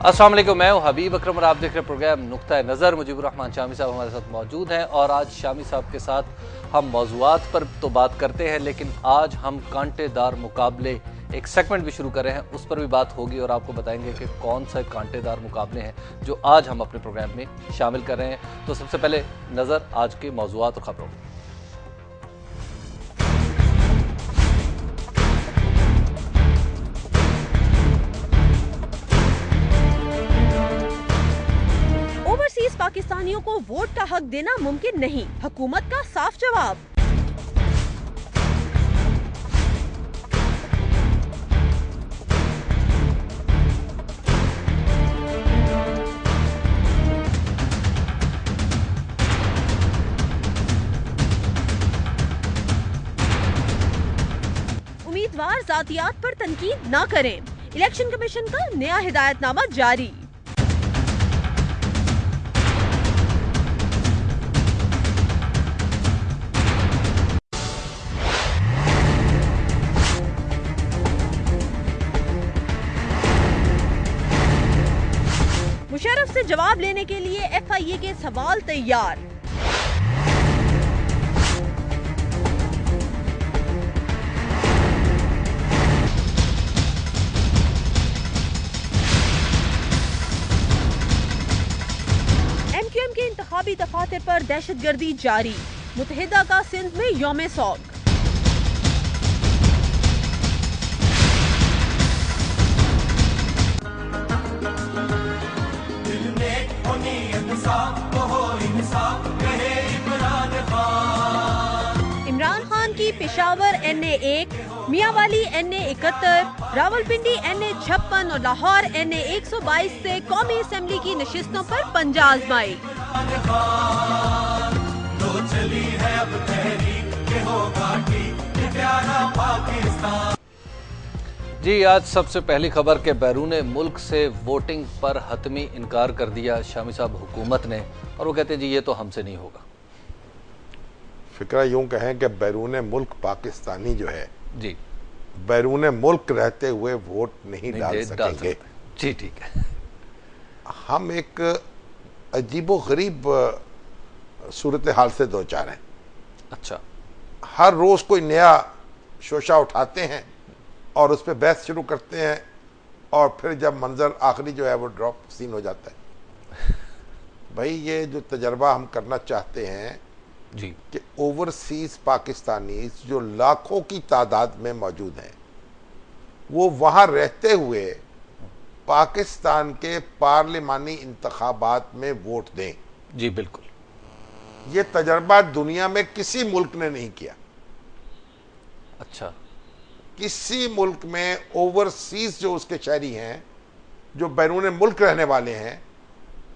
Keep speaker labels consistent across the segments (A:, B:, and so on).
A: अस्सलाम वालेकुम, मैं हूं हबीब अकरम और आप देख रहे हैं प्रोग्राम नुक्ता नज़र। मुजीबुर रहमान शामी साहब हमारे साथ मौजूद हैं और आज शामी साहब के साथ हम मौज़ूआत पर तो बात करते हैं, लेकिन आज हम कांटेदार मुकाबले एक सेगमेंट भी शुरू कर रहे हैं, उस पर भी बात होगी और आपको बताएंगे कि कौन सा कांटेदार मुकाबले हैं जो आज हम अपने प्रोग्राम में शामिल कर रहे हैं। तो सबसे पहले नज़र आज के मौज़ूआत और खबरों।
B: ओवरसीज पाकिस्तानियों को वोट का हक देना मुमकिन नहीं, हुकूमत का साफ जवाब। उम्मीदवार जातियात पर तनकीद न करें, इलेक्शन कमीशन का नया हिदायतनामा जारी। मुशर्रफ से जवाब लेने के लिए एफआईए के सवाल तैयार। एमक्यूएम के इंतखाबी दफातर पर दहशतगर्दी जारी, मुत्तहिदा का सिंध में यौम सौग। इमरान खान की Peshawar NA-1, Mianwali NA-71, Rawalpindi NA-56 और लाहौर NA-122 से कौमी असेंबली की नशिस्तों पर पंजा आजमाई।
A: जी, आज सबसे पहली खबर के बैरून मुल्क से वोटिंग पर हतमी इनकार कर दिया शामी साहब हुकूमत ने, और वो कहते हैं जी ये तो हमसे नहीं होगा।
C: फिक्रा यूं कहें कि बैरून मुल्क पाकिस्तानी जो है
A: जी,
C: बैरून मुल्क रहते हुए वोट नहीं डाल सकेंगे।
A: जी ठीक है।
C: हम एक अजीबो गरीब सूरत हाल से दो चार हैं।
A: अच्छा,
C: हर रोज कोई नया शोशा उठाते हैं और उस पर बहस शुरू करते हैं और फिर जब मंजर आखिरी जो है वो ड्रॉप सीन हो जाता है। भाई ये जो तजर्बा हम करना चाहते हैं
A: जी
C: कि ओवरसीज पाकिस्तानी जो लाखों की तादाद में मौजूद हैं, वो वहां रहते हुए पाकिस्तान के पार्लिमानी इंतखाबात में वोट दें।
A: जी बिल्कुल,
C: ये तजर्बा दुनिया में किसी मुल्क ने नहीं किया।
A: अच्छा,
C: किसी मुल्क में ओवरसीज जो उसके शहरी हैं, जो बैरून मुल्क रहने वाले हैं,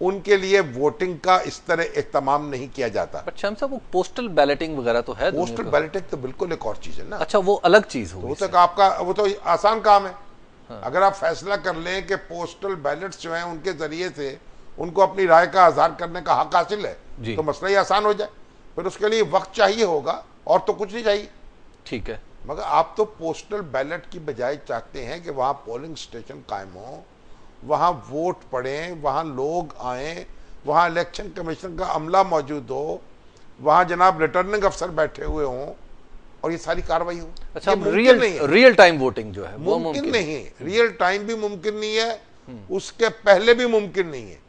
C: उनके लिए वोटिंग का इस तरह एहतमाम नहीं किया जाता।
A: बट शाम साहब वो पोस्टल बैलेटिंग वगैरह तो है।
C: पोस्टल बैलेटिंग तो बिल्कुल एक और चीज है ना।
A: अच्छा, वो अलग चीज होगी।
C: वो तो आपका वो तो आसान काम है। हाँ। अगर आप फैसला कर लें कि पोस्टल बैलेट्स जो हैं उनके जरिए से उनको अपनी राय का इज़हार करने का हक हासिल है, तो मसला ही आसान हो जाए। फिर उसके लिए वक्त चाहिए होगा और तो कुछ नहीं चाहिए।
A: ठीक है,
C: मगर आप तो पोस्टल बैलेट की बजाय चाहते हैं कि वहां पोलिंग स्टेशन कायम हो, वहां वोट पड़ें, वहां लोग आए, वहां इलेक्शन कमीशन का अमला मौजूद हो, वहां जनाब रिटर्निंग अफसर बैठे हुए हों और ये सारी कार्रवाई हो।
A: अच्छा, रियल टाइम वोटिंग जो है वो
C: मुमकिन नहीं है। रियल टाइम भी मुमकिन नहीं है, उसके पहले भी मुमकिन नहीं है,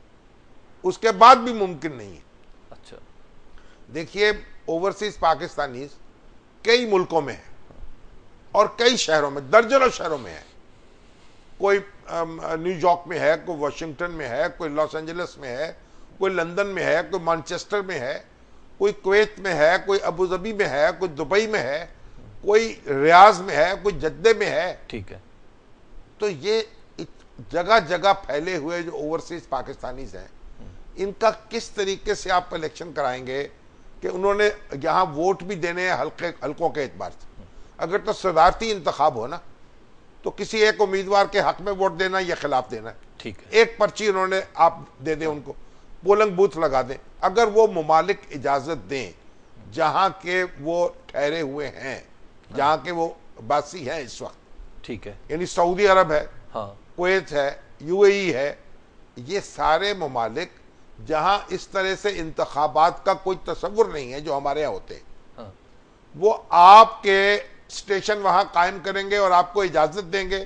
C: उसके बाद भी मुमकिन नहीं है।
A: अच्छा,
C: देखिए, ओवरसीज पाकिस्तानी कई मुल्कों में है और कई शहरों में, दर्जनों शहरों में है। कोई न्यूयॉर्क में है, कोई वाशिंगटन में है, कोई लॉस एंजलिस में है, कोई लंदन में है, कोई मैनचेस्टर में है, कोई कुवैत में है, कोई अबू धाबी में है, कोई दुबई में है, कोई रियाज में है, कोई जद्दे में है।
A: ठीक है।
C: तो ये जगह जगह फैले हुए जो ओवरसीज पाकिस्तानी हैं, इनका किस तरीके से आप इलेक्शन कराएंगे कि उन्होंने यहाँ वोट भी देने हैं हल्कों के एतबार से। अगर तो सदारती इंतखाब हो ना, तो किसी एक उम्मीदवार के हक में वोट देना या खिलाफ देना है।
A: ठीक है,
C: एक पर्ची उन्होंने आप दे दें, उनको पोलिंग बूथ लगा दें। अगर वो मुमालिक इजाजत दें जहां के वो ठहरे हुए हैं, जहां के वो बासी हैं इस वक्त,
A: ठीक है,
C: यानी सऊदी अरब है,
A: हाँ,
C: कुवैत है, यूएई है, ये सारे ममालिक जहां इस तरह से इंतखाबात का कोई तस्वुर नहीं है जो हमारे यहाँ होते हैं,
A: हाँ।
C: वो आपके स्टेशन वहां कायम करेंगे और आपको इजाजत देंगे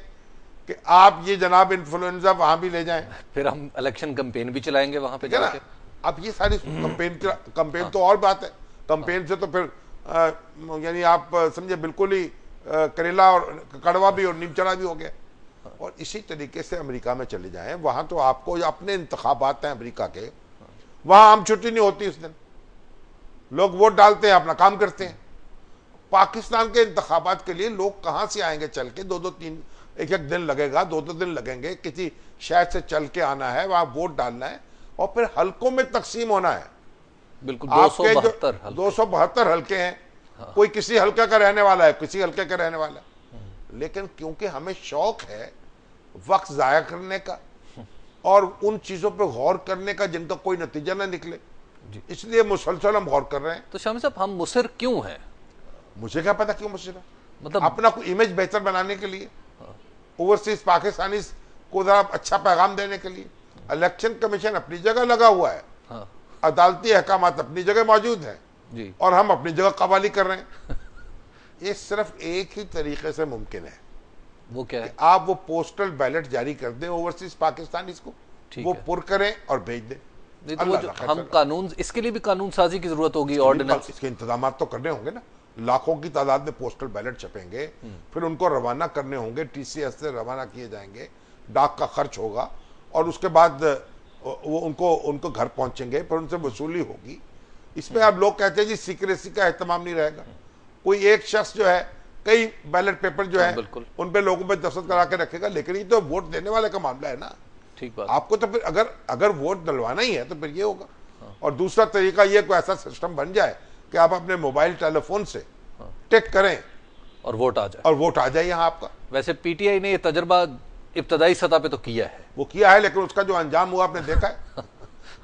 C: कि आप ये जनाब इन्फ्लुएंजा वहां भी ले जाएं,
A: फिर हम इलेक्शन कैंपेन भी चलाएंगे वहां पे
C: ठीक है ना।
A: जाके।
C: अब ये सारी कंपेन तो और बात है, कंपेन से तो फिर यानी आप समझे बिल्कुल ही करेला और कड़वा भी और नीमचड़ा भी हो गया। और इसी तरीके से अमेरिका में चले जाएं, वहां तो आपको अपने इंतखाबात हैं अमेरिका के, वहां आम छुट्टी नहीं होती, उस दिन लोग वोट डालते हैं, अपना काम करते हैं। पाकिस्तान के इंतखाबात के लिए लोग कहां से आएंगे चल के, दो दो तीन एक एक दिन लगेगा, दो दो दिन लगेंगे, किसी शहर से चल के आना है, वहां वोट डालना है और फिर हलकों में तकसीम होना है।
A: बिल्कुल,
C: आपके
A: 272
C: हल्के हैं, हाँ। कोई किसी हल्के का रहने वाला है, किसी हल्के का रहने वाला है, लेकिन क्योंकि हमें शौक है वक्त जाया करने का और उन चीजों पर गौर करने का जिनका कोई नतीजा ना निकले, इसलिए मुसलसल हम गौर कर रहे हैं।
A: तो शामी साहब, हम मुसर क्यों हैं?
C: मुझे क्या पता क्यों मुसर है,
A: मतलब
C: अपना कोई इमेज बेहतर बनाने के लिए, ओवरसीज पाकिस्तानी को जरा अच्छा पैगाम देने के लिए। इलेक्शन कमीशन अपनी जगह लगा हुआ है,
A: हाँ।
C: अदालती अहकामात अपनी जगह मौजूद है
A: जी।
C: और हम अपनी जगह कवाली कर रहे हैं। ये सिर्फ एक ही तरीके से मुमकिन है,
A: वो क्या है?
C: आप वो पोस्टल बैलेट जारी कर दें ओवरसीज पाकिस्तानी को, वो पुर करें और भेज दें।
A: नहीं तो वो जो हम कानून, इसके लिए भी कानून साजी की जरूरत होगी, ऑर्डिनेंस,
C: इसके इंतजाम तो करने होंगे ना। लाखों की तादाद में पोस्टल बैलेट छपेंगे, फिर उनको रवाना करने होंगे, TCS से रवाना किए जाएंगे, डाक का खर्च होगा और उसके बाद वो उनको घर पहुंचेंगे, फिर उनसे वसूली होगी। इसमें अब लोग कहते हैं जी सीक्रेसी का एहतमाम नहीं रहेगा, कोई एक शख्स जो है कई बैलेट पेपर जो है उन पे लोगों पे दस्तखत करा के रखेगा, लेकिन ये तो वोट देने वाले का मामला है ना। ठीक बात। आपको तो फिर अगर वोट डलवाना ही है तो फिर ये होगा। और दूसरा तरीका ये कोई ऐसा सिस्टम बन जाए कि आप अपने मोबाइल टेलीफोन से टिक करें
A: और वोट आ जाए
C: यहाँ आपका।
A: वैसे PTI ने ये तजर्बा इब्तदाई सतह पे तो किया है,
C: वो किया है, लेकिन उसका जो अंजाम हुआ आपने देखा है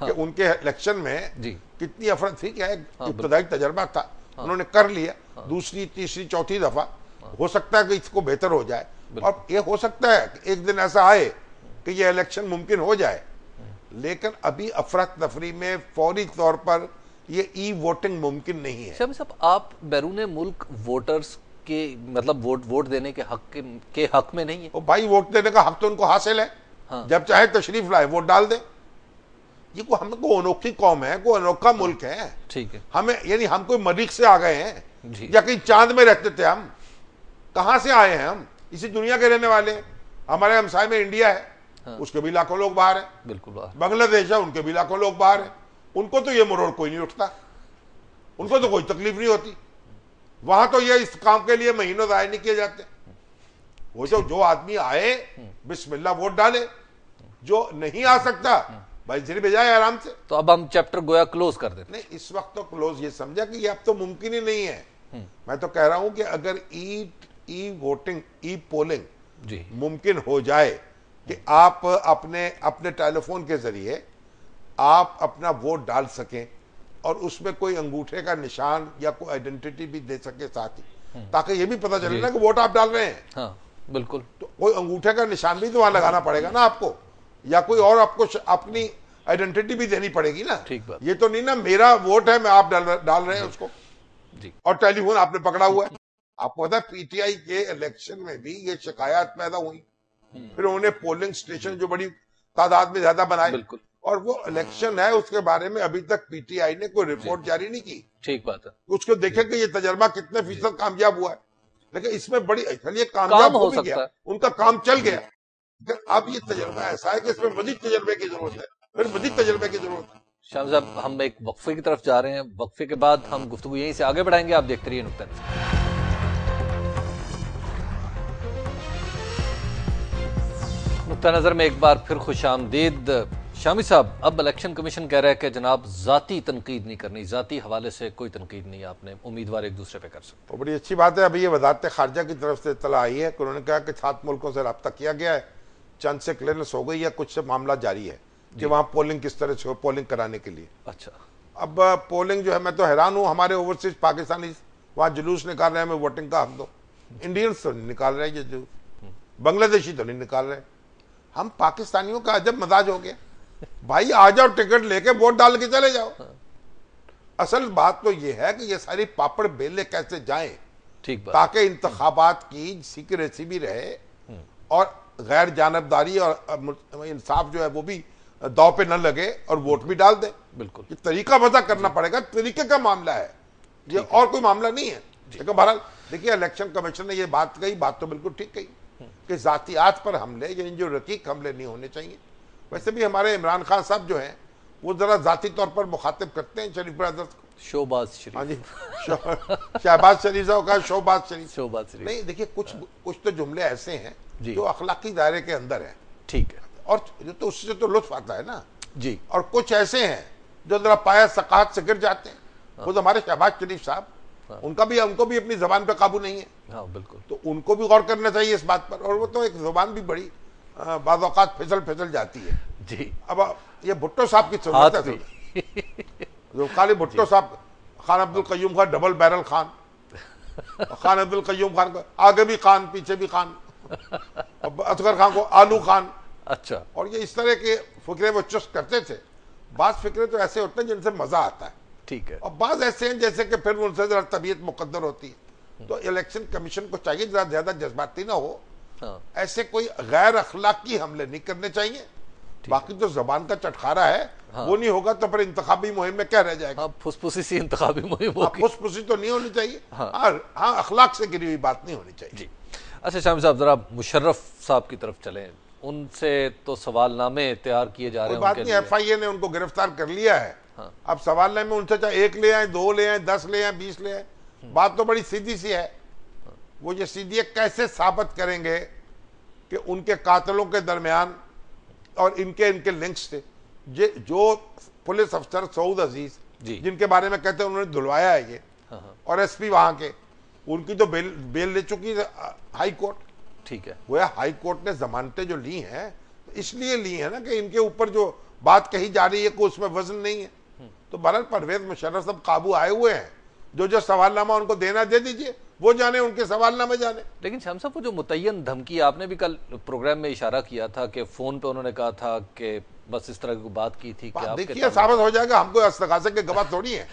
C: कि उनके इलेक्शन में कितनी अफरत थी। क्या इब्तदाई तजर्बा था, उन्होंने कर लिया, दूसरी तीसरी चौथी दफा हो सकता है कि इसको बेहतर हो जाए, और ये हो सकता है कि एक दिन ऐसा आए कि ये इलेक्शन मुमकिन हो जाए। लेकिन अभी अफरा तफरी में फौरी तौर पर ये ई वोटिंग मुमकिन नहीं है।
A: शामी साहब, आप बैरूने मुल्क वोटर्स के मतलब वोट देने के हक में नहीं है?
C: ओ भाई, वोट देने का हक तो उनको हासिल है, हाँ। जब चाहे तशरीफ लाए, वोट डाल दे। ये हमको अनोखी कौम है, कोई अनोखा मुल्क है, ठीक है। हमें यानी हम कोई मरीख से आ गए हैं या कहीं चांद में रहते थे हम, कहां से आए हैं हम? इसी दुनिया के रहने वाले हैं। हमारे हमसाए में इंडिया है, हाँ। उसके भी लाखों लोग बाहर हैं, बिल्कुल बाहर। बांग्लादेश है, उनके भी लाखों लोग बाहर हैं। उनको तो ये मरोड़ कोई नहीं उठता, उनको तो कोई तकलीफ नहीं होती। वहां तो ये इस काम के लिए महीनों जाया नहीं किए जाते। वो जो आदमी आए बिस्मिल्लाह वोट डाले, जो नहीं आ सकता भाई जिन्हें भेजाए आराम से।
A: तो अब हम चैप्टर गोया क्लोज कर देते?
C: नहीं, इस वक्त तो क्लोज ये समझा कि ये अब तो मुमकिन ही नहीं है। मैं तो कह रहा हूं कि अगर ई वोटिंग, ई पोलिंग मुमकिन हो जाए कि आप अपने टेलीफोन के जरिए आप अपना वोट डाल सकें और उसमें कोई अंगूठे का निशान या कोई आइडेंटिटी भी दे सके साथ ही, ताकि ये भी पता चले ना कि वोट आप डाल रहे हैं।
A: हाँ, बिल्कुल।
C: तो कोई अंगूठे का निशान भी तो वहां लगाना पड़ेगा ना आपको, या कोई और आपको अपनी आइडेंटिटी भी देनी पड़ेगी ना। ठीक बात। ये तो नहीं ना मेरा वोट है, मैं आप डाल रहे हैं उसको जी, और टेलीफोन आपने पकड़ा हुआ है। आपको पता है PTI के इलेक्शन में भी ये शिकायत पैदा हुई, फिर उन्होंने पोलिंग स्टेशन जो बड़ी तादाद में ज्यादा बनाए, और वो इलेक्शन है उसके बारे में अभी तक PTI ने कोई रिपोर्ट जारी नहीं की।
A: ठीक बात है।
C: उसको देखें कि ये तजर्बा कितने फीसद कामयाब हुआ है, लेकिन इसमें बड़ी चलिए कामयाब हो भी गया, उनका काम चल गया। अब ये तजर्बा ऐसा है कि इसमें मजीद तजर्बे की जरूरत है, फिर मजीद तजर्बे की जरूरत है।
A: शाम साहब, हम एक वक्फे की तरफ जा रहे हैं, वक्फे के बाद हम गुफ्तगू यहीं से आगे बढ़ाएंगे। आप देखते रहिए नुक्ता नज़र। नुक्ता नज़र में एक बार फिर खुशामदीद। शामी साहब, अब इलेक्शन कमीशन कह रहा है कि जनाब जाती तनकीद नहीं करनी, जाती हवाले से कोई तनकीद नहीं, आपने उम्मीदवार एक दूसरे पे कर सकते।
C: तो बड़ी अच्छी बात है। अभी ये वजारत खारजा की तरफ से इत्तला आई है कि उन्होंने कहा कि 7 मुल्कों से रब्ता किया गया है, चंद से क्लियरेंस हो गई है, कुछ से मामला जारी है कि वहाँ पोलिंग किस तरह से हो, पोलिंग कराने के लिए।
A: अच्छा,
C: अब पोलिंग जो है, मैं तो हैरान हूँ, हमारे ओवरसीज पाकिस्तानी वहाँ जुलूस निकाल रहे हैं, हमें वोटिंग का हक दो। इंडियंस तो नहीं निकाल रहे हैं ये जुलूस, बांग्लादेशी तो नहीं निकाल रहे। हम पाकिस्तानियों का अजब मजाज हो गया भाई आ जाओ, टिकट लेके वोट डाल के चले जाओ। असल बात तो ये है कि ये सारी पापड़ बेले कैसे जाएं,
A: ठीक बात,
C: ताकि इंतखाबात की सीक्रेसी भी रहे और गैर जानबदारी और इंसाफ जो है वो भी दाव पे न लगे और वोट भी डाल दें।
A: बिल्कुल,
C: ये तरीका वजह करना पड़ेगा, तरीके का मामला है ये, और कोई मामला नहीं है। लेकिन बहरहाल देखिए, इलेक्शन कमीशन ने ये बात कही, बात तो बिल्कुल ठीक कही कि जातियात पर हमले, यानी जो रकीक हमले नहीं होने चाहिए। वैसे भी हमारे इमरान खान साहब जो हैं वो जरा जाती तौर पर मुखातिब करते हैं शरीफ ब्रदर्स को।
A: शोबाज शरीफ,
C: हाँ जी, शहबाज शरीफ साहब का शोबाज शरीफ,
A: शोबाज शरीफ।
C: नहीं देखिए, कुछ तो जुमले ऐसे हैं
A: जी।
C: जो अखलाकी दायरे के अंदर है,
A: ठीक है,
C: और जो तो उससे तो लुत्फ आता है ना
A: जी।
C: और कुछ ऐसे हैं जो जरा पाया सकाहत से गिर जाते हैं। खुद हमारे शहबाज शरीफ साहब, उनको भी अपनी जबान पे काबू नहीं है।
A: हाँ बिल्कुल,
C: तो उनको भी गौर करना चाहिए इस बात पर। और वो तो एक जुबान भी बड़ी बाज़ औक़ात फिसल जाती है
A: जी।
C: अब ये भुट्टो साहब की सूरत है, जो खाली भुट्टो साहब, खान अब्दुल कयूम खान, डबल बैरल खान, खान अब्दुल कयूम खान को आगे भी खान पीछे भी खान, असगर खान को आलू खान।
A: अच्छा,
C: और ये इस तरह के फिक्रे वो चुस्त करते थे। बाज फिक्रे तो ऐसे होते हैं जिनसे मजा आता है,
A: ठीक है,
C: और बाज ऐसे हैं जैसे कि फिर उनसे जरा तबीयत मुकद्दर होती है। तो इलेक्शन कमीशन को चाहिए जरा ज्यादा जज्बाती ना हो,
A: हाँ
C: ऐसे कोई गैर अखलाकी हमले नहीं करने चाहिए। बाकी तो जबान का चटखारा है,
A: हाँ।
C: वो नहीं होगा तो फिर इंतखाबी मुहिम में क्या रह जाएगा।
A: हाँ, फुसफुसी सी इंतखाबी मुहिम होगी।
C: फुसफुसी तो नहीं होनी चाहिए,
A: हाँ।
C: हाँ अखलाक से गिरी हुई बात नहीं होनी चाहिए
A: जी। अच्छा शामी साहब, जरा मुशर्रफ साहब की तरफ चलें, उनसे तो सवालनामे तैयार किए जा रहे
C: कोई
A: हैं।
C: बात नहीं, FIA ने उनको गिरफ्तार कर लिया है।
A: हाँ।
C: अब सवालनामे में उनसे चाहे 1 ले आए, 2 ले आए, 10 ले आए, 20 ले आए, बात तो बड़ी सीधी सी है। वो ये सीधी कैसे साबित करेंगे कि उनके कातलों के दरमियान और इनके लिंक्स थे। जो पुलिस अफसर सऊद अजीज, जिनके बारे में कहते हैं उन्होंने धुलवाया है ये, और SP वहां के, उनकी तो बेल ले चुकी है हाई कोर्ट।
A: ठीक है,
C: वो हाई कोर्ट ने जमानतें जो ली हैं तो इसलिए ली है ना कि इनके ऊपर जो बात कही जा रही है कोई उसमें वजन नहीं है। तो बहरहाल परवेज मुशर्रफ सब काबू आए हुए हैं, जो सवालनामा उनको देना दे दीजिए, वो जाने, उनके सवालनामे जाने।
A: लेकिन शाम साहब, वो जो मुतय्यन धमकी, आपने भी कल प्रोग्राम में इशारा किया था कि फोन पे उन्होंने कहा था कि बस इस तरह की बात की थी कि
C: देखिए साबित हो जाएगा, हमको अस्तगासे के गवाह थोड़ी है।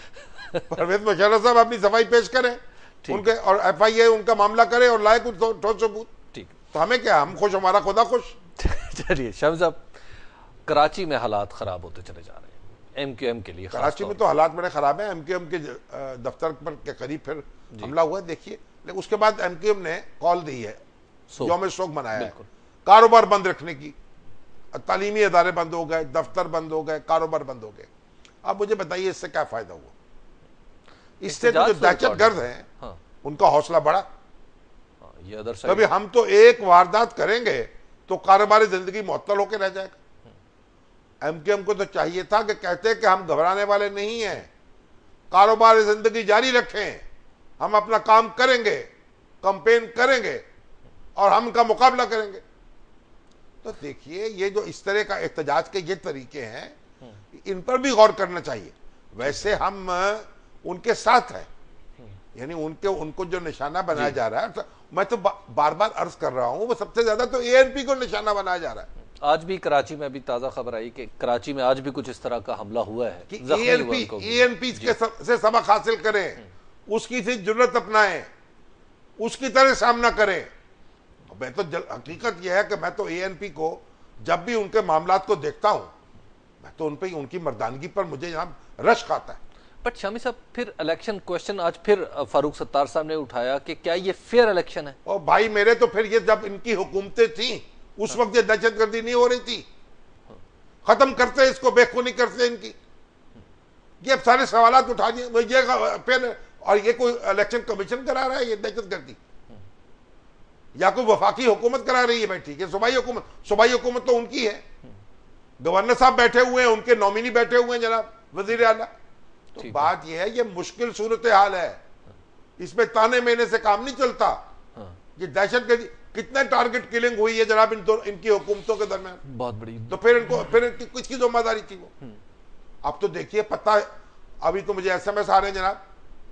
C: परवेज मुशर्रफ साहब अपनी सफाई पेश करें उनके, और FIA उनका मामला करे और लाए कुछ ठोस सबूत।
A: ठीक,
C: तो हमें क्या, हम खुश, हमारा खुदा खुश।
A: चलिए शाम साहब, कराची में हालात खराब होते चले जा रहे हैं MQM के लिए।
C: कराची में तो हालात बड़े खराब हैं। MQM के दफ्तर पर के करीब फिर हमला हुआ, देखिए। लेकिन उसके बाद MQM ने कॉल दी है, यौम शोक मनाया है, कारोबार बंद रखने की। तालीमी अदारे बंद हो गए, दफ्तर बंद हो गए, कारोबार बंद हो गए। अब मुझे बताइए इससे क्या फायदा हुआ? इससे तो जो दहशतगर्द हैं, हाँ, उनका हौसला बढ़ा।
A: ये अदर
C: कभी हम तो एक वारदात करेंगे तो कारोबारी जिंदगी मुअत्तल होकर रह जाएगा। MQM को तो चाहिए था कि कहते कि हम घबराने वाले नहीं हैं, कारोबारी जिंदगी जारी रखें, हम अपना काम करेंगे, कंपेन करेंगे और हम इनका मुकाबला करेंगे। तो देखिए, ये जो इस तरह का एहतजाज के ये तरीके हैं, इन पर भी गौर करना चाहिए। वैसे हम उनके साथ हैं, यानी उनको जो निशाना बनाया जा रहा है, मैं तो बार बार अर्ज कर रहा हूं, वो सबसे ज्यादा तो ANP को निशाना बनाया जा रहा है।
A: आज भी कराची में अभी ताजा खबर आई कि कराची में आज भी कुछ इस तरह का हमला हुआ है
C: कि ANP से सबक हासिल करें, उसकी सी जुर्रत अपनाएं, उसकी तरह सामना करें। मैं तो हकीकत यह है कि मैं तो ANP को जब भी उनके मामलात को देखता हूं, मैं तो उनकी मर्दानगी पर मुझे यहाँ रश खाता है।
A: बट शामी साहब, फिर इलेक्शन क्वेश्चन आज फिर फारूक सत्तार साहब ने उठाया कि क्या ये फेयर इलेक्शन है?
C: और भाई मेरे तो फिर ये जब इनकी हुकूमतें थी उस वक्त ये दहशतगर्दी नहीं हो रही थी। खत्म करते इसको, बेखूनी करते इनकी। ये अब सारे सवालात उठा दिए, ये फिर, और ये कोई इलेक्शन कमीशन करा रहा है ये दहशतगर्दी, या कोई वफाकी हुकूमत करा रही है? भाई ठीक है, सूबाई हुकूमत तो उनकी है, गवर्नर साहब बैठे हुए हैं, उनके नॉमिनी बैठे हुए हैं जनाब वजीर आला। तो बात यह है, ये मुश्किल सूरत हाल है, इसमें ताने मेने से काम नहीं चलता। ये दहशतगर्दी, कितने टारगेट किलिंग हुई है जनाब इनकी हुकूमतों के दरमियान, बहुत बड़ी। तो फिर किसकी जिम्मेदारी थी वो? अब तो देखिए पत्ता, अभी तो मुझे SMS आ रहे हैं जनाब,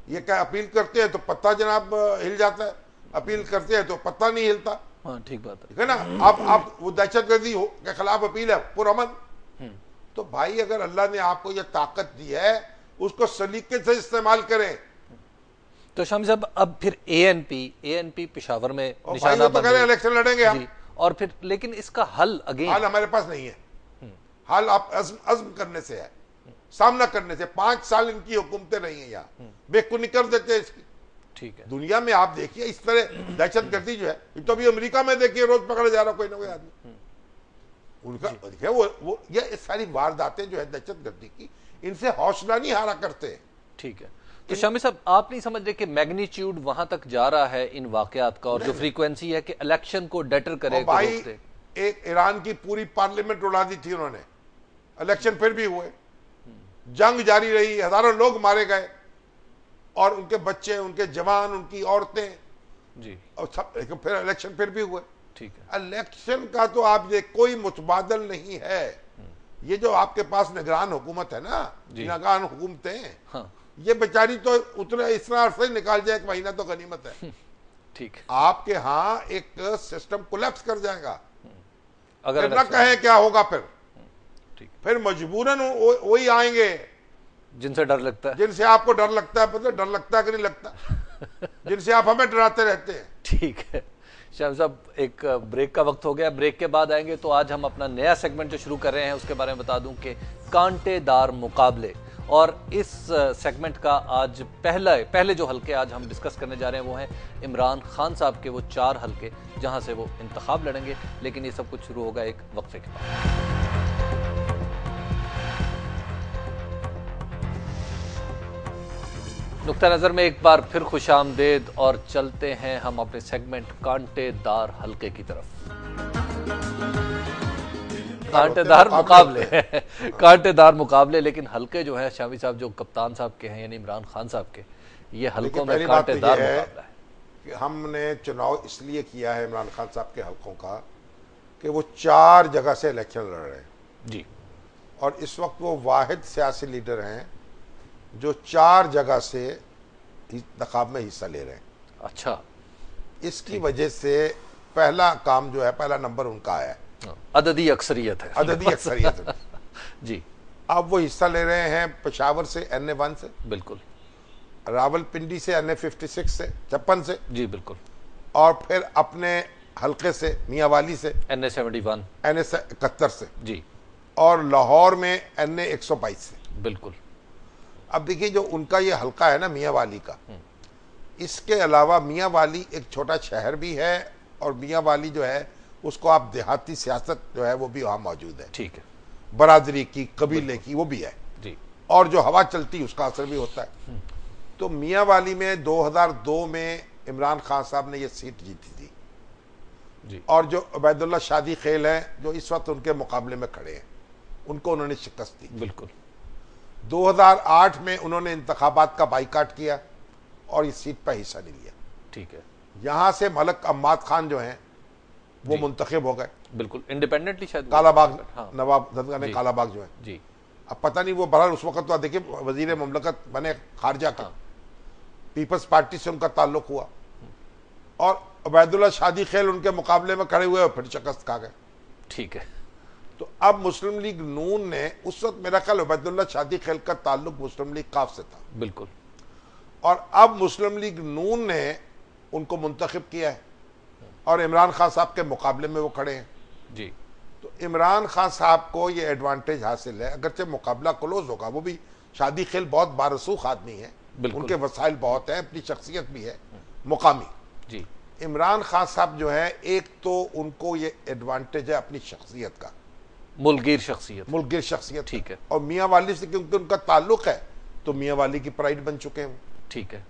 C: ये क्या अपील करते हैं तो पत्ता जनाब हिल जाता है, अपील करते हैं तो पत्ता नहीं हिलता।
A: हाँ, ठीक बात
C: है ना। अब वो दहशतगर्दी के खिलाफ अपील है पुरअमन, तो भाई अगर अल्लाह ने आपको यह ताकत दी है उसको सलीके से इस्तेमाल करें।
A: तो शामी साहब अब फिर एएनपी पेशावर में
C: निशाना तो कह रहे इलेक्शन लड़ेंगे हम,
A: और फिर लेकिन इसका हल अगेन
C: हल हमारे पास नहीं है। हल आप अज़्म करने से है, सामना करने से। 5 साल इनकी हुकूमतें रही हैं यहाँ, बेकुनी कर देते हैं इसकी।
A: ठीक है,
C: दुनिया में आप देखिए इस तरह दहशतगर्दी जो है, तो अभी अमेरिका में देखिए रोज पकड़ा जा रहा कोई ना कोई आदमी। उनका देखिए वो ये सारी वारदातें जो है दहशतगर्दी की, इनसे हौसला नहीं हारा करते।
A: ठीक है। तो शामी साहब आप नहीं समझ रहे कि मैग्नीट्यूड वहां तक जा रहा है इन वाकयात का, और जो फ्रीक्वेंसी है कि इलेक्शन को डटर करे
C: भाई एक ईरान की पूरी पार्लियामेंट उड़ा दी थी उन्होंने, इलेक्शन फिर भी हुए, जंग जारी रही, हजारों लोग मारे गए, और उनके बच्चे, उनके जवान, उनकी औरतें
A: जी, और
C: सब, फिर इलेक्शन फिर भी हुए।
A: ठीक है,
C: इलेक्शन का तो आप ये कोई मुतबादल नहीं है। ये जो आपके पास निगरान हुकूमत है ना, निगरान हुकूमतें, हाँ, ये बेचारी तो उतने इस अर्से ही निकाल जाए, 1 महीना तो गनीमत है।
A: ठीक है,
C: आपके यहाँ एक सिस्टम कोलैप्स कर जाएगा
A: अगर
C: ना कहें क्या होगा फिर मजबूरन वही आएंगे
A: जिनसे डर लगता है,
C: जिनसे आपको डर लगता है। पता डर लगता है कि नहीं लगता? जिनसे आप हमें डराते रहते हैं।
A: ठीक है शाम साहब, एक ब्रेक का वक्त हो गया, ब्रेक के बाद आएंगे। तो आज हम अपना नया सेगमेंट जो शुरू कर रहे हैं उसके बारे में बता दूं कि कांटेदार मुकाबले, और इस सेगमेंट का आज पहले जो हलके आज हम डिस्कस करने जा रहे हैं वो हैं इमरान खान साहब के वो 4 हलके जहां से वो इंतखाब लड़ेंगे। लेकिन ये सब कुछ शुरू होगा एक वक्फे के बाद। नुक्ता नजर में एक बार फिर खुशामदेद, और चलते हैं हम अपने सेगमेंट कांटेदार हलके की तरफ। कांटेदार मुकाबले कांटेदार मुकाबले, लेकिन हलके जो है शामी साहब जो कप्तान साहब के हैं यानी इमरान खान साहब के, ये हलकों में कांटेदार मुकाबला है
C: कि हमने चुनाव इसलिए किया है इमरान खान साहब के हलकों का कि वो 4 जगह से इलेक्शन लड़ रहे हैं
A: जी,
C: और इस वक्त वो वाहिद सियासी लीडर हैं जो 4 जगह से इंतखाब में हिस्सा ले रहे हैं।
A: अच्छा,
C: इसकी वजह से पहला काम जो है, पहला नंबर उनका आया है,
A: अददी अक्सरियत है।
C: अददी अक्सरियत है
A: जी।
C: अब वो हिस्सा ले रहे हैं पेशावर से NA1 से,
A: बिल्कुल,
C: रावलपिंडी से NA56 से, 56 से
A: जी बिल्कुल,
C: और फिर अपने हलके से मियांवाली से
A: NA71,
C: NA71 से
A: जी,
C: और लाहौर में NA122 से।
A: बिल्कुल।
C: अब देखिए जो उनका ये हलका है ना मियांवाली का, इसके अलावा मियांवाली एक छोटा शहर भी है, और मियांवाली जो है उसको आप देहाती सियासत जो है वो भी वहाँ मौजूद है।
A: ठीक है,
C: बरादरी की, कबीले की, वो भी है
A: जी,
C: और जो हवा चलती उसका असर भी होता है। तो मियांवाली में 2002 में इमरान खान साहब ने ये सीट जीती थी
A: जी,
C: और जो उबैदुल्ला शादी खेल हैं जो इस वक्त उनके मुकाबले में खड़े हैं, उनको उन्होंने शिकस्त दी।
A: बिल्कुल।
C: 2008 में उन्होंने इंतखाबात का बाइकाट किया और इस सीट पर हिस्सा नहीं लिया।
A: ठीक है,
C: यहां से मलक अम्माद खान जो हैं वो मुंतखब हो गए,
A: बिल्कुल इंडिपेंडेंटली शायद,
C: कालाबाग,
A: हाँ,
C: नवाब ददगाने कालाबाग जो है
A: जी।
C: अब पता नहीं वो बहरहाल उस वक्त तो देखिए वजीर ममलकत बने खारजा के, पीपल्स पार्टी से उनका ताल्लुक हुआ, और उबैदुल्ला शादी खेल उनके मुकाबले में खड़े हुए और फिर शिकस्त खा गए।
A: ठीक है,
C: तो अब मुस्लिम लीग नून ने, उस वक्त मेरा ख्याल उबैदुल्ला शादी खेल का ताल्लुक मुस्लिम लीग काफ से था,
A: बिल्कुल,
C: और अब मुस्लिम लीग नून ने उनको मुंतखब किया है और इमरान खान साहब के मुकाबले में वो खड़े हैं
A: जी।
C: तो इमरान खान साहब को ये एडवांटेज हासिल है, अगरचे मुकाबला क्लोज होगा, वो भी शादी खेल बहुत बारसूख आदमी है, उनके वसाइल बहुत हैं, अपनी शख्सियत भी है मुकामी
A: जी।
C: इमरान खान साहब जो है, एक तो उनको ये एडवांटेज है अपनी शख्सियत का,
A: मुल्कगीर शख्सियत,
C: ठीक है, और मियांवाली से क्योंकि उनका ताल्लुक है तो मियांवाली की प्राइड बन चुके हैं।
A: ठीक है,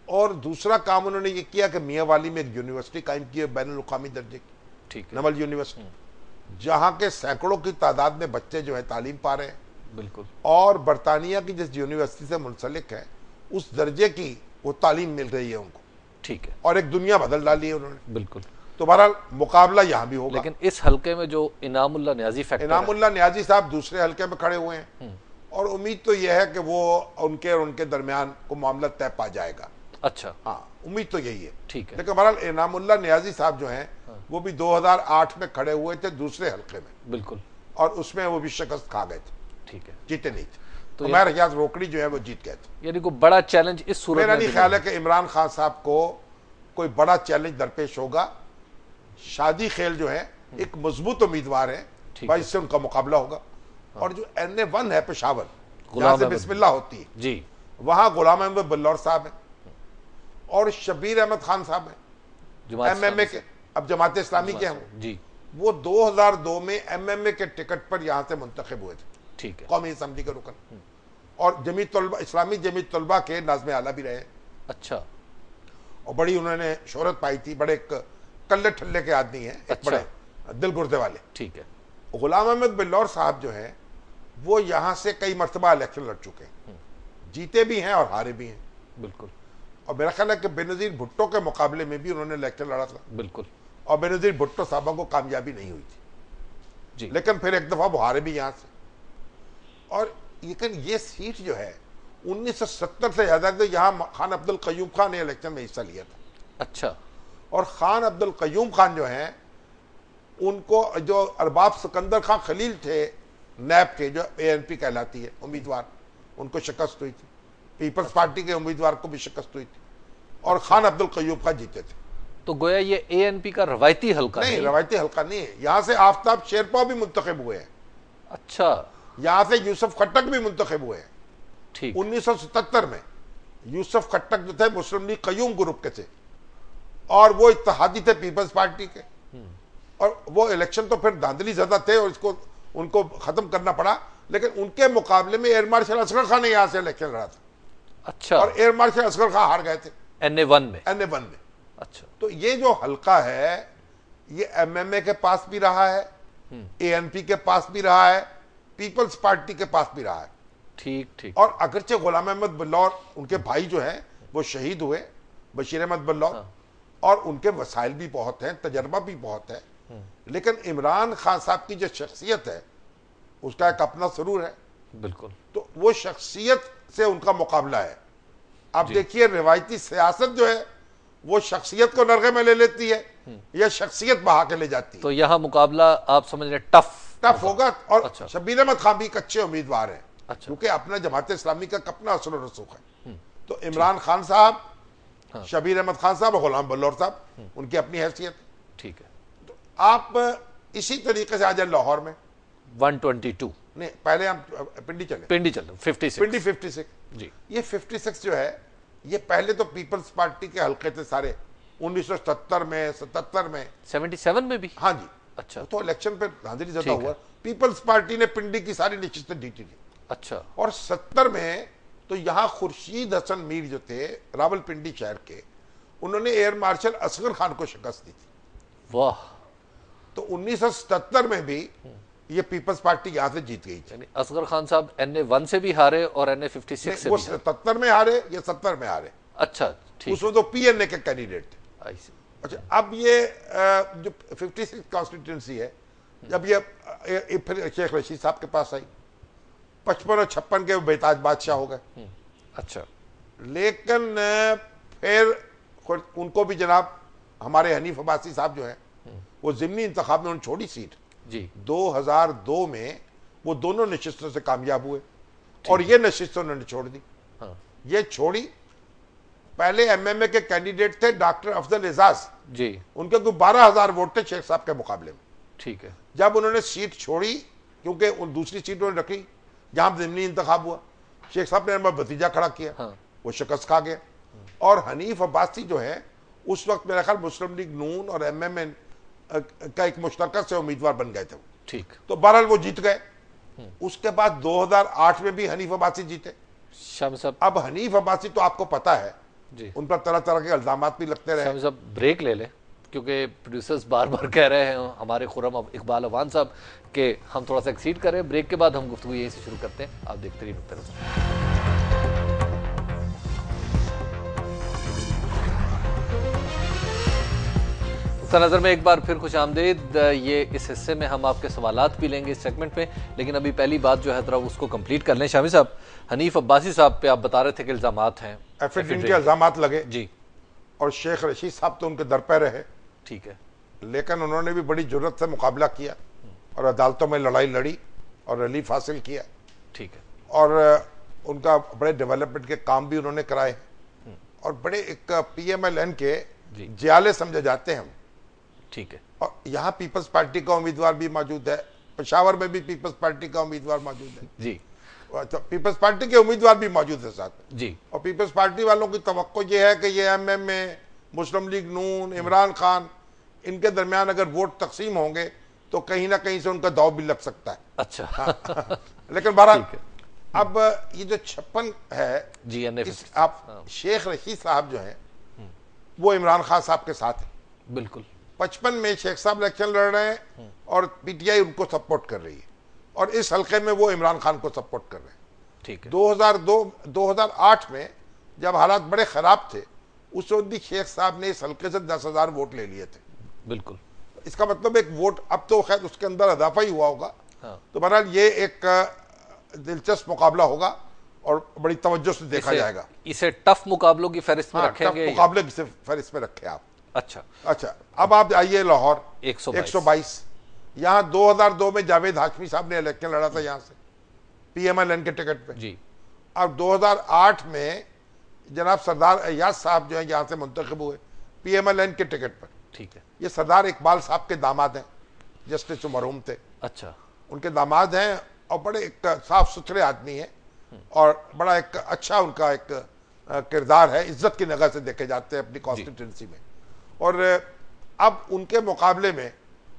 C: और दूसरा काम उन्होंने ये किया कि मियांवाली में एक यूनिवर्सिटी कायम की है बैनुल-अक़वामी दर्जे की,
A: ठीक है,
C: नमल यूनिवर्सिटी, जहां के सैकड़ों की तादाद में बच्चे जो है तालीम पा रहे हैं,
A: बिल्कुल,
C: और बरतानिया की जिस यूनिवर्सिटी से मुंसलिक है उस दर्जे की वो तालीम मिल रही है उनको।
A: ठीक है,
C: और एक दुनिया बदल डाली है उन्होंने,
A: बिल्कुल।
C: तो बहरहाल मुकाबला यहां भी होगा।
A: लेकिन इस हलके में जो इनामुल्लाह न्याजी फैक्टर,
C: इनामुल्लाह न्याजी साहब दूसरे हलके में खड़े हुए हैं, और उम्मीद तो यह है कि वो उनके और उनके दरमियान को मामला तय पा जाएगा।
A: अच्छा,
C: हाँ, उम्मीद तो यही है।
A: ठीक है,
C: लेकिन बहरहाल इनामुल्लाह न्याजी साहब जो हैं वो भी 2008 में खड़े हुए थे दूसरे हलके में,
A: बिल्कुल,
C: और उसमें वो भी शिकस्त खा गए थे।
A: ठीक है,
C: जीते नहीं थे।
A: तो
C: उमैर हिजाज रोकड़ी जो है वो जीत गए थे।
A: यानी कोई बड़ा चैलेंज इस सूरत
C: मेरा
A: में
C: नहीं ख्याल है कि इमरान खान साहब को कोई बड़ा चैलेंज दरपेश होगा। शादी खेल जो है एक मजबूत उम्मीदवार है, भाई इससे उनका मुकाबला होगा। और जो NA1 है पेशावर, जहां से बिस्मिल्लाह होती है
A: जी,
C: वहां गुलाम अहमद बल्लौर साहब है और शबीर अहमद खान साहब है MMA के, अब जमात इस्लामी के हैं
A: जी।
C: वो 2002 में MMA के टिकट पर यहां से मुंतखब हुए थे,
A: ठीक है,
C: कौमी असम्बली के रुकन, और जमीयत तलबा, इस्लामी जमीयत तलबा के नाज़िम आला भी रहे।
A: अच्छा,
C: और बड़ी उन्होंने शोहरत पाई थी, बड़े कल्ले ठल्ले के आदमी हैं,
A: अच्छा,
C: बड़े दिल गुर्दे वाले।
A: ठीक है।
C: गुलाम अहमद बिल्लौर साहब जो हैं वो यहां से कई मरतबा इलेक्शन लड़ चुके हैं, जीते भी हैं और हारे भी हैं।
A: बिल्कुल।
C: और मेरा ख्याल है कि बेनज़ीर भुट्टो के मुकाबले में भी उन्होंने इलेक्शन लड़ा था।
A: बिल्कुल।
C: और बेनज़ीर भुट्टो साहबा को कामयाबी नहीं हुई थी
A: जी,
C: लेकिन फिर एक दफा वो हारे भी यहां से। और लेकिन ये सीट जो है 1970 से ज्यादा तो यहाँ खान अब्दुल कयूम खान ने इलेक्शन में हिस्सा लिया था।
A: अच्छा।
C: और खान अब्दुल कयूम खान जो हैं उनको जो अरबाब सिकंदर खान खलील थे नैब के, जो ANP कहलाती है उम्मीदवार, उनको शिकस्त हुई थी। पीपल्स पार्टी के उम्मीदवार को भी शिकस्त हुई थी और खान अब्दुल कयूम खान जीते थे।
A: तो गोया ये ANP का रवायती हल्का
C: नहीं, रवायती हल्का नहीं है। यहां से आफ्ताब शेरपा भी मुंतखब हुए हैं।
A: अच्छा।
C: यहां से यूसुफ खट्टक भी मुंतखब हुए हैं।
A: ठीक।
C: 1977 में यूसुफ खट्टक जो थे मुस्लिम लीग कयूम ग्रुप के थे और वो इत्तेहादी थे पीपल्स पार्टी के। और वो इलेक्शन तो फिर धांधली ज्यादा थे और इसको उनको खत्म करना पड़ा, लेकिन उनके मुकाबले में एयर मार्शल असगर खान ने यहां से इलेक्शन लड़ा था।
A: अच्छा।
C: और एयर मार्शल असगर खान हार गए थे
A: NA1 में।
C: NA1 में।
A: अच्छा।
C: तो ये जो हल्का है ये MMA के पास भी रहा है, ANP के पास भी रहा है, पीपल्स पार्टी के पास भी रहा है।
A: ठीक ठीक।
C: और अगरचे गुलाम अहमद बल्लौर उनके भाई जो हैं वो शहीद हुए, बशीर अहमद बल्लौर, और उनके वसाइल भी बहुत हैं, तजर्बा भी बहुत है, लेकिन इमरान खान साहब की जो शख्सियत है उसका एक अपना सरूर है।
A: बिल्कुल।
C: तो वो शख्सियत से उनका मुकाबला है। आप देखिए रिवायती सियासत जो है वो शख्सियत को नरगे में ले लेती है या शख्सियत बहा के ले जाती है।
A: तो यहाँ मुकाबला आप समझ रहे टफ
C: होगा। और
A: अच्छा।
C: शबीर अहमद खान भी एक अच्छे उम्मीदवार हैं।
A: अच्छा।
C: क्योंकि अपना जमात इस्लामी का अपना असर और रसूख है। तो इमरान खान साहब, शबीर अहमद खान साहब और गुलाम बल्लौर साहब, उनकी अपनी हैसियत।
A: ठीक है।
C: तो आप इसी तरीके से आ जाए लाहौर में
A: 122
C: नहीं, पहले हम पिंडी चले,
A: पिंडी चलो 56
C: पिंडी 56
A: जी।
C: ये 56 जो है ये पहले तो पीपल्स पार्टी के हल्के थे सारे 1977 में, 77 में,
A: 77 में भी।
C: हाँ जी।
A: अच्छा।
C: तो इलेक्शन पे धांधली ज्यादा
A: ठीक है।
C: हुआ। पीपल्स पार्टी ने पिंडी की सारी नशिस्तें जीती थी।
A: अच्छा।
C: और 70 में तो यहां खुर्शीद हसन मीर जो थे रावलपिंडी शहर के, उन्होंने एयर मार्शल असगर खान को शिकस्त दी थी।
A: वाह।
C: तो 1977 में भी ये पीपल्स पार्टी यहां से जीत गई थी।
A: यानी असगर खान साहब NA1 से भी हारे और NA56 से
C: वो
A: भी हारे।
C: 77 में हारे, ये 70 में हारे।
A: अच्छा ठीक।
C: उसमें तो PNA के कैंडिडेट थे।
A: आई सी।
C: अच्छा, अब ये जो 56 कॉन्स्टिट्यूंसी है, जब ये फिर शेख रशीद साहब के पास आई, 55 और 56 के बेताज बादशाह हो गए।
A: अच्छा।
C: लेकिन फिर उनको भी जनाब हमारे हनीफ अब्बासी साहब जो हैं वो ज़िमनी इंतखाब में उन्होंने छोड़ी सीट
A: जी।
C: 2002 में वो दोनों नशिस्तों से कामयाब हुए और ये नशिस्त उन्होंने छोड़ दी।
A: हाँ।
C: ये छोड़ी। पहले MMA के कैंडिडेट थे डॉक्टर अफजल एजाज
A: जी।
C: उनके तो 12,000 वोट थे शेख साहब के मुकाबले में।
A: ठीक है।
C: जब उन्होंने सीट छोड़ी, क्योंकि उन दूसरी सीट उन्होंने रखी जहां ज़िमनी इंतखाब हुआ, शेख साहब ने अपना भतीजा खड़ा किया।
A: हाँ।
C: वो शिकस्त खा गया। और हनीफ अब्बासी जो है उस वक्त मेरा ख्याल मुस्लिम लीग नून और MMN का एक मुश्तरका से उम्मीदवार बन गए थे।
A: ठीक।
C: तो बहरहाल वो जीत गए। उसके बाद 2008 में भी हनीफ अब्बासी जीते।
A: शामी साहब।
C: अब हनीफ अब्बासी तो आपको पता है
A: जी।
C: उन पर तरह तरह के इल्जाम भी लगते रहे।
A: शामी साहब ब्रेक ले लें क्योंकि प्रोड्यूसर्स बार बार कह रहे हैं हमारे खुर्रम इकबाल अवान साहब कि हम थोड़ा सा एक्सीड करें। ब्रेक के बाद हम गुफ्तगू यहीं से शुरू करते हैं। आप देखते रहिए नुक्ता नज़र। नुक्ता नज़र में एक बार फिर खुश आमदीद। ये इस हिस्से में हम आपके सवालात भी लेंगे इस सेगमेंट में, लेकिन अभी पहली बात जो है जरा उसको कंप्लीट कर लें। शामी साहब, हनीफ अब्बासी साहब पे आप बता रहे थे कि इल्जामात हैं,
C: एफिडेविट के इल्जामात लगे
A: जी,
C: और शेख रशीद साहब तो उनके दर पे रहे।
A: ठीक है।
C: लेकिन उन्होंने भी बड़ी जुर्रत से मुकाबला किया और अदालतों में लड़ाई लड़ी और रिलीफ हासिल किया।
A: ठीक है।
C: और उनका बड़े डेवलपमेंट के काम भी उन्होंने कराए और बड़े एक PMLN के जियाले समझे जाते हैं हम।
A: ठीक है।
C: और यहाँ पीपल्स पार्टी का उम्मीदवार भी मौजूद है, पेशावर में भी पीपल्स पार्टी का उम्मीदवार मौजूद है
A: जी।
C: तो पीपल्स पार्टी के उम्मीदवार भी मौजूद है साथ में
A: जी।
C: और पीपल्स पार्टी वालों की तवक्को ये है कि ये MMA, मुस्लिम लीग नून, इमरान खान, इनके दरमियान अगर वोट तकसीम होंगे तो कहीं ना कहीं से उनका दाव भी लग सकता है।
A: अच्छा।
C: हाँ। लेकिन बहरहाल अब ये जो 56 है
A: जी,
C: आप शेख रशीद साहब जो हैं वो इमरान खान साहब के साथ है।
A: बिल्कुल।
C: 55 में शेख साहब इलेक्शन लड़ रहे हैं और PTI उनको सपोर्ट कर रही है और इस हल्के में वो इमरान खान को सपोर्ट कर रहे हैं।
A: ठीक है।
C: 2008 में जब हालात बड़े खराब थे उस वक्त भी शेख साहब ने इस हल्के से 10,000 वोट ले लिए थे।
A: बिल्कुल।
C: इसका मतलब एक वोट, अब तो खैर उसके अंदर इजाफा ही हुआ होगा।
A: हाँ।
C: तो बहरहाल ये एक दिलचस्प मुकाबला होगा और बड़ी तवज्जो से देखा जाएगा।
A: इसे टफ मुकाबलों की फहरिस्त में रखेंगे?
C: टफ मुकाबले की फहरिस्त में रखे आप।
A: अच्छा।
C: अब आप आइए लाहौर
A: 122।
C: यहाँ 2002 में जावेद हाशमी साहब ने इलेक्शन लड़ा था यहाँ से PMLN के टिकट पे
A: जी।
C: अब 2008 में जनाब सरदार अय्याज साहब जो है यहाँ से मुंतखब हुए PMLN के टिकट पर।
A: ठीक है।
C: ये सरदार इकबाल साहब के दामाद हैं, जस्टिस जो मरहूम थे।
A: अच्छा।
C: उनके दामाद हैं और बड़े एक साफ सुथरे आदमी हैं और बड़ा एक अच्छा उनका एक किरदार है, इज्जत की नज़र से देखे जाते हैं अपनी कॉन्स्टिट्यूंसी में। और अब उनके मुकाबले में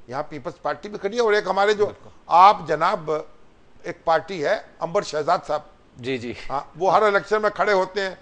C: यहाँ पीपल्स पार्टी भी खड़ी है और एक हमारे जो आप जनाब एक पार्टी है अंबर शहजाद साहब।
A: जी जी।
C: हाँ, वो हर इलेक्शन में खड़े होते हैं,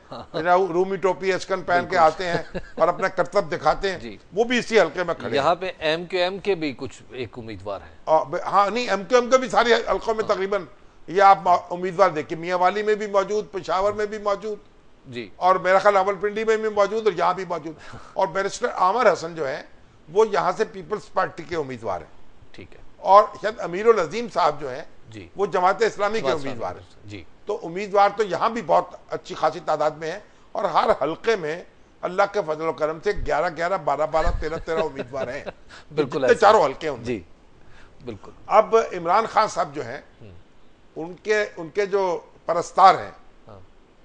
C: रूमी टोपी एचकन पहन के आते हैं और अपना कर्तव्य दिखाते हैं। वो भी इसी हल्के में खड़े।
A: यहाँ पे MQM के भी कुछ एक उम्मीदवार है।
C: हाँ नहीं, MQM के भी सारे हल्कों में तकरीबन ये आप उम्मीदवार देखिए, मियांवाली में भी मौजूद, पेशावर में भी मौजूद
A: जी, और
C: मेरा ख्याल रावलपिंडी में भी मौजूद और यहाँ भी मौजूद। और बैरिस्टर आमिर हसन जो है वो यहाँ से पीपल्स पार्टी के उम्मीदवार हैं।
A: ठीक है।
C: और शायद अमीरुल अजीम साहब जो हैं
A: जी,
C: वो जमात इस्लामी के उम्मीदवार हैं
A: जी।
C: तो उम्मीदवार तो यहाँ भी बहुत अच्छी खासी तादाद में है और हर हल्के में अल्लाह के फजल करम से 11-11, 12-12, 13-13 उम्मीदवार हैं।
A: बिल्कुल
C: चारों हल्के हैं
A: जी, बिल्कुल।
C: अब इमरान खान साहब जो हैं उनके जो परस्तार हैं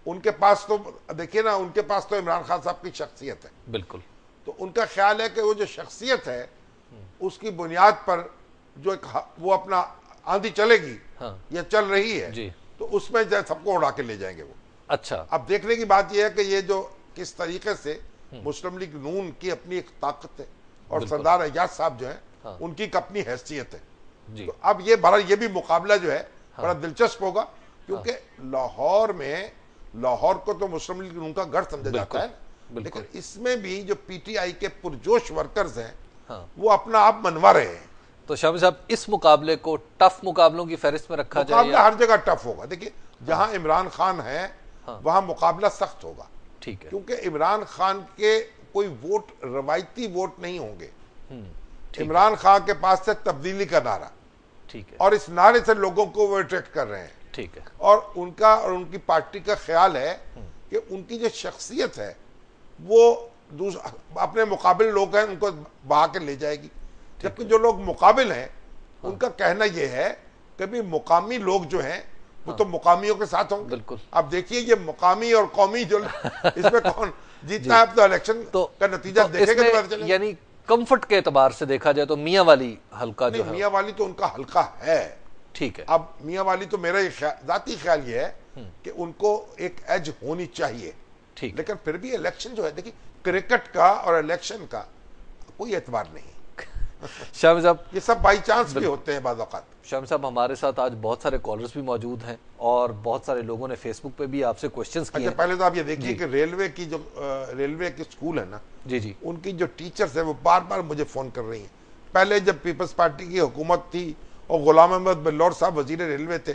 C: उनके पास तो देखिए ना, उनके पास तो इमरान खान साहब की शख्सियत है। बिल्कुल। तो उनका ख्याल है कि वो जो शख्सियत है उसकी बुनियाद पर जो एक वो अपना आंधी चलेगी, ये चल रही है जी, तो उसमें सबको उड़ा के ले जाएंगे वो। अच्छा, अब देखने की बात यह है कि ये जो किस तरीके से मुस्लिम लीग नून की अपनी एक ताकत है और सरदार अय्याज साहब जो है उनकी एक अपनी हैसियत है जी। तो अब ये भी मुकाबला जो है बड़ा दिलचस्प होगा क्योंकि लाहौर को तो मुस्लिम लीग नून का गढ़ समझा जाता है, लेकिन इसमें भी जो PTI के पुरजोश वर्कर्स हैं वो अपना आप मनवा रहे हैं। तो शामी साहब, इस मुकाबले को टफ मुकाबलों की फहरिस्त में रखा जाए? मुकाबला हर जगह टफ होगा। देखिए, जहां इमरान खान है वहां मुकाबला सख्त होगा। ठीक है। क्योंकि इमरान खान के कोई वोट रवायती वोट नहीं होंगे। इमरान खान के पास से तब्दीली का नारा, ठीक है, और इस नारे से लोगों को वो अट्रैक्ट कर रहे हैं। ठीक है। और उनकी पार्टी का ख्याल है कि उनकी जो शख्सियत है वो अपने मुकाबिल लोग हैं उनको बहा के ले जाएगी, जबकि जो लोग मुकाबिल हैं उनका कहना यह है कि भी मुकामी लोग जो हैं वो तो मुकामियों के साथ होंगे। बिल्कुल। अब देखिए, ये मुकामी और कौमी जो इसमें कौन जीतता है, अब तो इलेक्शन का नतीजा देखेगा तो पता चलेगा। यानी कंफर्ट के एतबार से देखा जाए तो मियांवाली हल्का जो है, मियांवाली तो उनका हल्का है। ठीक है। अब मियांवाली तो मेरा जाती ख्याल ये है कि उनको एक एज होनी चाहिए। ठीक। लेकिन फिर भी इलेक्शन जो है, देखिए, क्रिकेट का और इलेक्शन का कोई एतबार नहीं। शामी साहब, ये सब बाई चांस भी होते हैं बाद औक़ात। शामी साहब, हमारे साथ आज बहुत सारे कॉलर्स भी मौजूद हैं और बहुत सारे लोगों ने फेसबुक पे भी आपसे क्वेश्चंस किए हैं। पहले तो आप ये देखिए कि रेलवे की स्कूल है ना जी जी, उनकी जो टीचर्स है वो बार बार मुझे फोन कर रही हैं। पहले जब पीपल्स पार्टी की हुकूमत थी और गुलाम अहमद बिल्लौर साहब वजीर रेलवे थे,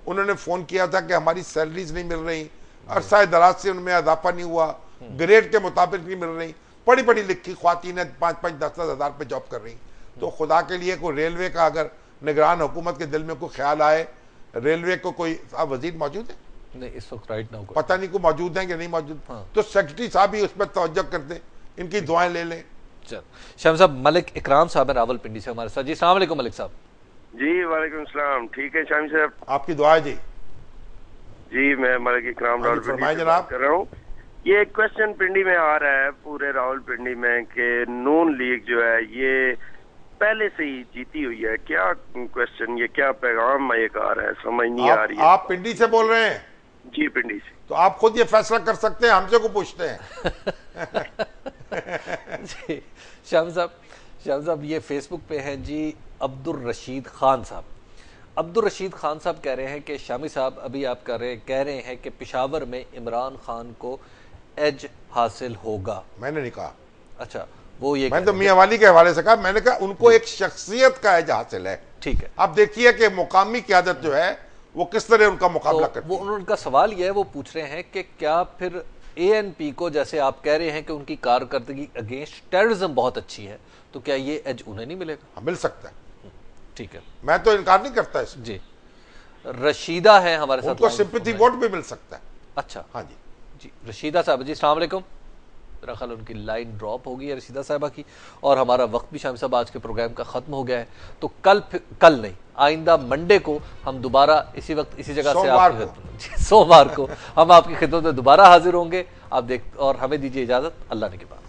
C: उन्होंने फोन किया था कि हमारी सैलरीज नहीं मिल रही, अरसा दराज से उनमें इजाफा नहीं हुआ, ग्रेड के मुताबिक नहीं मिल रही, पढ़ी पढ़ी लिखी ख्वातीन 5-5, 10-10 हज़ार पे जॉब कर रही। तो खुदा के लिए कोई रेलवे का अगर निगरान हुकूमत के दिल में कोई ख्याल आए, रेलवे को कोई वजीर मौजूद है? नहीं, इस वक्त राइट नाउ पता नहीं को मौजूद है कि नहीं मौजूद। तो सेक्रेटरी साहब ही उस पर तवज्जो करते, इनकी दुआएं ले लें। चल शाम साहब, मलिक इकराम साहब है रावलपिंडी से हमारे साथ। जी, अस्सलाम वालेकुम मलिक साहब।
D: जी वालेकुम सलाम। ठीक है शामी साहब,
C: आपकी दुआ जी।
D: जी, मैं मलिक इकराम रावलपिंडी से बात कर रहा हूँ। ये एक क्वेश्चन पिंडी में आ रहा है, पूरे रावलपिंडी में, कि नून लीग जो है ये पहले से ही जीती हुई है। क्या क्वेश्चन, ये क्या पैगाम एक आ रहा है, समझ नहीं आ रही है।
C: आप पिंडी से बोल रहे हैं?
D: जी, पिंडी से।
C: तो आप खुद ये फैसला कर सकते हैं, हमसे को पूछते हैं?
A: जी शाम साहब ये फेसबुक पे हैं जी अब्दुल रशीद खान साहब। अब्दुल रशीद खान साहब कह रहे हैं कि शामी साहब अभी आप कह रहे हैं कि पेशावर में इमरान खान को एज हासिल होगा।
C: मैंने नहीं कहा।
A: अच्छा, वो ये
C: मैंने तो मियां वाली के हवाले से कहा। मैंने कहा उनको एक शख्सियत का एज हासिल है।
A: ठीक है,
C: अब देखिए कि मुकामी क़यादत जो है वो किस तरह उनका मुकाबला करती है।
A: वो उनका सवाल यह है, वो पूछ रहे हैं कि क्या फिर ANP को, जैसे आप कह रहे हैं कि उनकी कारकर्दगी अगेंस्ट टेररिज्म बहुत अच्छी है, तो क्या ये एज उन्हें नहीं मिलेगा?
C: मिल सकता है।
A: ठीक है,
C: मैं तो इनकार नहीं करता इसमें।
A: जी रशीदा है हमारे साथ,
C: उनको सिंपैथी वोट भी मिल सकता है।
A: अच्छा,
C: हाँ जी
A: जी रशीदा साहब जी, अस्सलाम वालेकुम। मेरा ख्याल उनकी लाइन ड्रॉप हो गई है रशीदा साहबा की, और हमारा वक्त भी शाम साहब आज के प्रोग्राम का ख़त्म हो गया है। तो कल नहीं, आइंदा मंडे को हम दोबारा इसी वक्त इसी जगह से आपकी सोमवार को हम आपकी खिदमत में दोबारा हाजिर होंगे। आप देख, और हमें दीजिए इजाज़त, अल्लाह ने के बाद।